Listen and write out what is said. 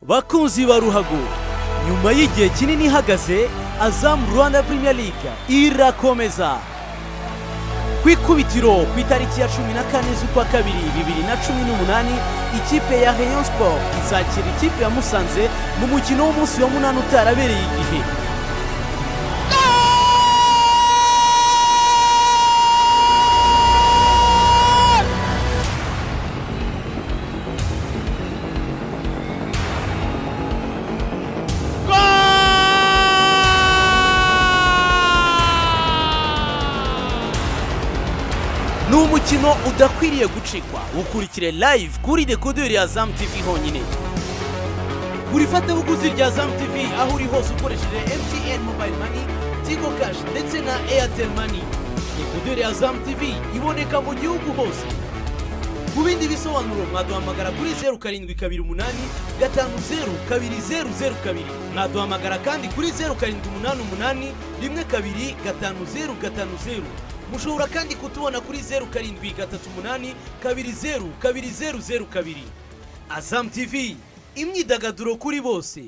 bakunzi ba ruhago, nyuma y'igihe kinini ihagaze, Azam Rwanda Premier League irakomeza. Ku ikubitiro ku itariki ya 14 z'ukwa kabiri 2018, ikipe ya Rayon Sport izakira ikipe ya Musanze mu mukino w'umunsi wa munani utarabereye igihe. Ni umukino udakwiriye gucikwa, ukurikire live kuri dekoderi ya Azam TV honyine. Kuri fatabuguzi rya Azam TV aho uri hose ukoresheje MTN Mobile Money, Tigo Cash ndetse na Airtel Money. Dekoderi ya Azam TV iboneka mu gihugu hose. Ku bindi bisobanuro mwaduhamagara kuri 0728 502002. Mwaduhamagara kandi kuri 0788 125050. Mushobora kandi kutubona kuri 0738 202002. Azam TV, imyidagaduro kuri bose.